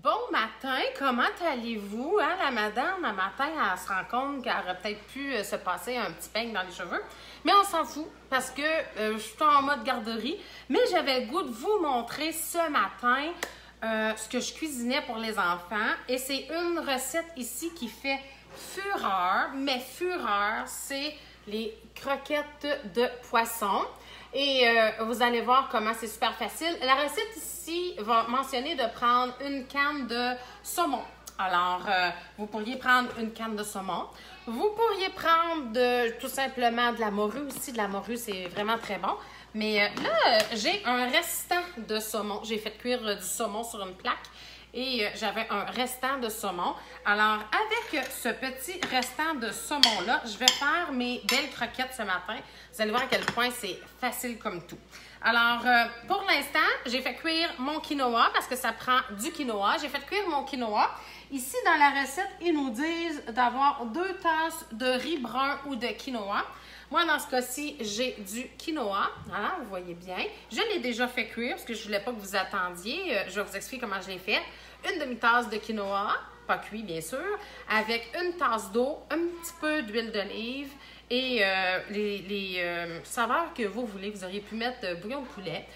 Bon matin, comment allez-vous? Hein, la madame, un matin, elle se rend compte qu'elle aurait peut-être pu se passer un petit peigne dans les cheveux. Mais on s'en fout parce que je suis en mode garderie. Mais j'avais le goût de vous montrer ce matin ce que je cuisinais pour les enfants. Et c'est une recette ici qui fait fureur. Mais fureur, c'est les croquettes de poisson. Et vous allez voir comment c'est super facile. La recette ici va mentionner de prendre une canne de saumon. Alors, vous pourriez prendre une canne de saumon. Vous pourriez prendre tout simplement de la morue aussi. De la morue, c'est vraiment très bon. Mais là, j'ai un restant de saumon. J'ai fait cuire du saumon sur une plaque. Et j'avais un restant de saumon. Alors, avec ce petit restant de saumon-là, je vais faire mes belles croquettes ce matin. Vous allez voir à quel point c'est facile comme tout. Alors, pour l'instant, j'ai fait cuire mon quinoa parce que ça prend du quinoa. J'ai fait cuire mon quinoa. Ici, dans la recette, ils nous disent d'avoir 2 tasses de riz brun ou de quinoa. Moi, dans ce cas-ci, j'ai du quinoa. Voilà, vous voyez bien. Je l'ai déjà fait cuire parce que je ne voulais pas que vous attendiez. Je vais vous expliquer comment je l'ai fait. Une demi-tasse de quinoa, pas cuit bien sûr, avec une tasse d'eau, un petit peu d'huile d'olive et les saveurs que vous voulez. Vous auriez pu mettre bouillon de poulet,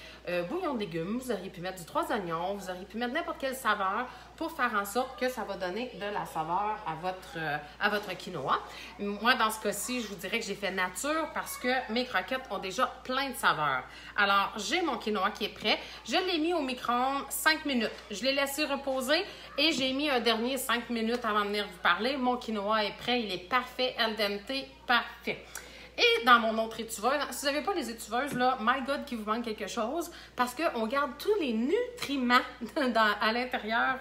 bouillon de légumes, vous auriez pu mettre du 3 oignons, vous auriez pu mettre n'importe quelle saveur pour faire en sorte que ça va donner de la saveur à votre quinoa. Moi, dans ce cas-ci, je vous dirais que j'ai fait nature parce que mes croquettes ont déjà plein de saveurs. Alors, j'ai mon quinoa qui est prêt. Je l'ai mis au micro-ondes 5 minutes. Je l'ai laissé reposer et j'ai mis un dernier 5 minutes avant de venir vous parler. Mon quinoa est prêt, il est parfait, al dente, parfait. Et dans mon autre étuveuse, si vous n'avez pas les étuveuses, là, my God, qu'il vous manque quelque chose, parce qu'on garde tous les nutriments à l'intérieur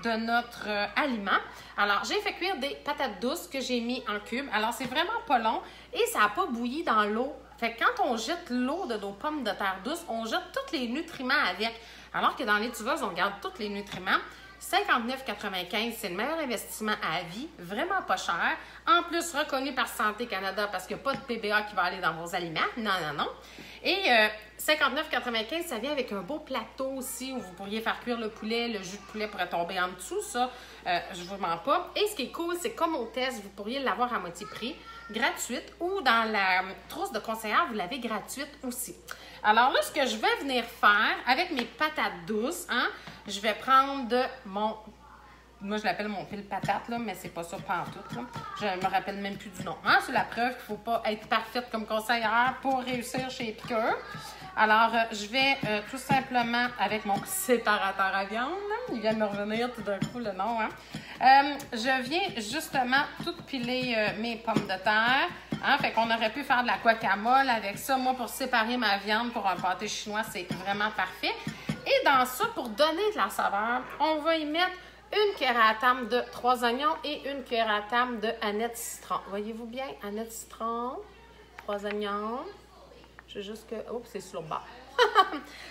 de notre aliment. Alors, j'ai fait cuire des patates douces que j'ai mis en cubes. Alors, c'est vraiment pas long et ça n'a pas bouilli dans l'eau. Fait que quand on jette l'eau de nos pommes de terre douces, on jette tous les nutriments avec. Alors que dans l'étuveuse, on garde tous les nutriments. 59,95 $, c'est le meilleur investissement à vie, vraiment pas cher. En plus, reconnu par Santé Canada parce qu'il n'y a pas de PBA qui va aller dans vos aliments. Non, non, non. Et 59,95 $, ça vient avec un beau plateau aussi où vous pourriez faire cuire le poulet. Le jus de poulet pourrait tomber en dessous, ça, je vous mens pas. Et ce qui est cool, c'est comme au test, vous pourriez l'avoir à moitié prix, gratuite, ou dans la trousse de conseillère, vous l'avez gratuite aussi. Alors là, ce que je vais venir faire avec mes patates douces, hein, je vais prendre de mon... Moi, je l'appelle mon pile patate, là, mais c'est pas ça pantoute, là. Je me rappelle même plus du nom. Hein? C'est la preuve qu'il ne faut pas être parfaite comme conseillère pour réussir chez Piqueur. Alors, je vais tout simplement avec mon séparateur à viande. Là. Il vient de me revenir tout d'un coup le nom. Hein? Je viens justement tout piler mes pommes de terre. Hein? Fait qu'on aurait pu faire de la guacamole avec ça. Moi, pour séparer ma viande pour un pâté chinois, c'est vraiment parfait. Et dans ça, pour donner de la saveur, on va y mettre une cuillère à table de 3 oignons et une cuillère à table de aneth citron. Voyez-vous bien? Aneth citron, 3 oignons. Je juste que... Oups, c'est sur le bas.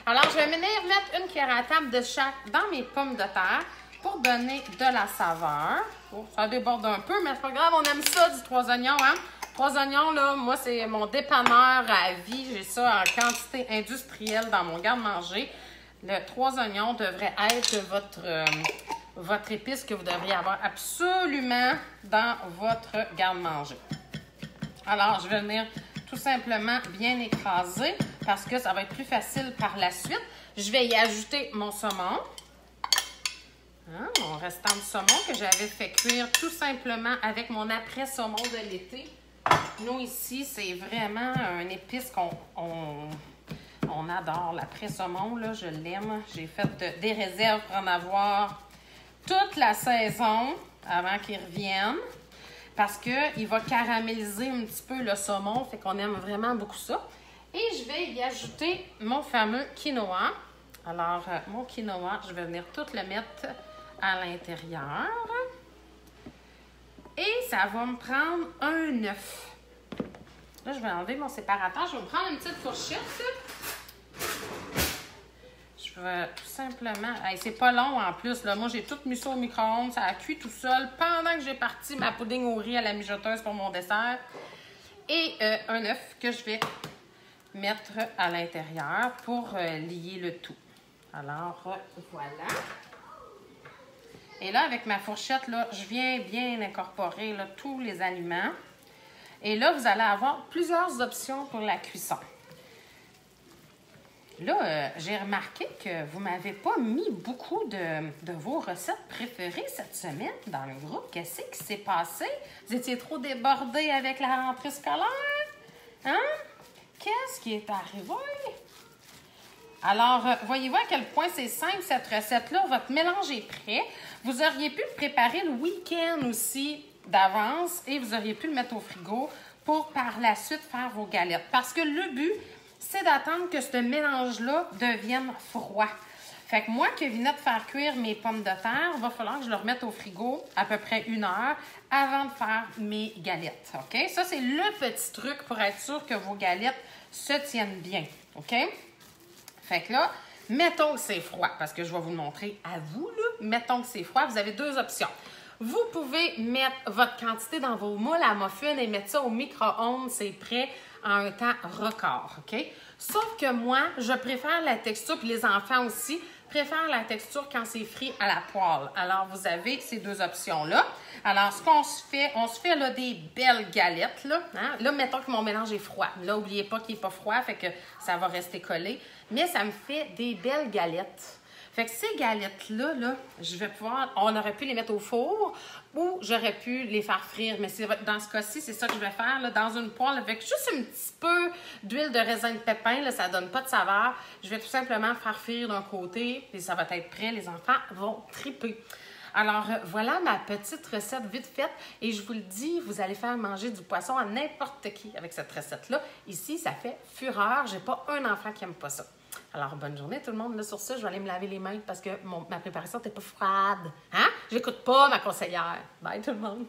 Alors, je vais venir mettre une cuillère à table de chaque dans mes pommes de terre pour donner de la saveur. Oh, ça déborde un peu, mais c'est pas grave, on aime ça du 3 oignons, hein? 3 oignons, là, moi, c'est mon dépanneur à vie. J'ai ça en quantité industrielle dans mon garde-manger. Le 3 oignons devrait être votre épice que vous devriez avoir absolument dans votre garde-manger. Alors, je vais venir tout simplement bien écraser parce que ça va être plus facile par la suite. Je vais y ajouter mon saumon. Hein, mon restant de saumon que j'avais fait cuire tout simplement avec mon après-saumon de l'été. Nous, ici, c'est vraiment un épice qu'on adore. L'après-saumon, là, je l'aime. J'ai fait des réserves pour en avoir toute la saison avant qu'il revienne parce qu'il va caraméliser un petit peu le saumon, fait qu'on aime vraiment beaucoup ça. Et je vais y ajouter mon fameux quinoa. Alors, mon quinoa, je vais venir tout le mettre à l'intérieur. Et ça va me prendre un œuf. Là, je vais enlever mon séparateur. Je vais me prendre une petite fourchette. Je vais tout simplement... Hey, c'est pas long en plus. Là. Moi, j'ai tout mis ça au micro-ondes. Ça a cuit tout seul pendant que j'ai parti ma pudding au riz à la mijoteuse pour mon dessert. Et un œuf que je vais mettre à l'intérieur pour lier le tout. Alors, voilà. Et là, avec ma fourchette, là, je viens bien incorporer là, tous les aliments. Et là, vous allez avoir plusieurs options pour la cuisson. Là, j'ai remarqué que vous ne m'avez pas mis beaucoup de vos recettes préférées cette semaine dans le groupe. Qu'est-ce qui s'est passé? Vous étiez trop débordés avec la rentrée scolaire? Hein? Qu'est-ce qui est arrivé? Alors, voyez-vous à quel point c'est simple cette recette-là. Votre mélange est prêt. Vous auriez pu le préparer le week-end aussi d'avance et vous auriez pu le mettre au frigo pour par la suite faire vos galettes. Parce que le but, c'est d'attendre que ce mélange-là devienne froid. Fait que moi qui venais de faire cuire mes pommes de terre, il va falloir que je le remette au frigo à peu près 1 heure avant de faire mes galettes. OK? Ça, c'est le petit truc pour être sûr que vos galettes se tiennent bien. OK? Fait que là, mettons que c'est froid, parce que je vais vous le montrer à vous, là. Mettons que c'est froid, vous avez 2 options. Vous pouvez mettre votre quantité dans vos moules à muffins et mettre ça au micro-ondes, c'est prêt en un temps record, OK? Sauf que moi, je préfère la texture, puis les enfants aussi préfèrent la texture quand c'est frit à la poêle. Alors, vous avez ces 2 options-là. Alors, ce qu'on se fait, on se fait là, des belles galettes, là. Hein? Là, mettons que mon mélange est froid. Là, n'oubliez pas qu'il n'est pas froid, fait que ça va rester collé. Mais ça me fait des belles galettes. Fait que ces galettes-là, là, je vais pouvoir, on aurait pu les mettre au four ou j'aurais pu les faire frire. Mais dans ce cas-ci, c'est ça que je vais faire, là, dans une poêle avec juste un petit peu d'huile de raisin de pépin, là, ça donne pas de saveur. Je vais tout simplement faire frire d'un côté et ça va être prêt. Les enfants vont triper. Alors, voilà ma petite recette vite faite. Et je vous le dis, vous allez faire manger du poisson à n'importe qui avec cette recette-là. Ici, ça fait fureur. J'ai pas un enfant qui aime pas ça. Alors, bonne journée tout le monde. Là, sur ça, je vais aller me laver les mains parce que ma préparation n'était pas froide. Hein? J'écoute pas ma conseillère. Bye tout le monde.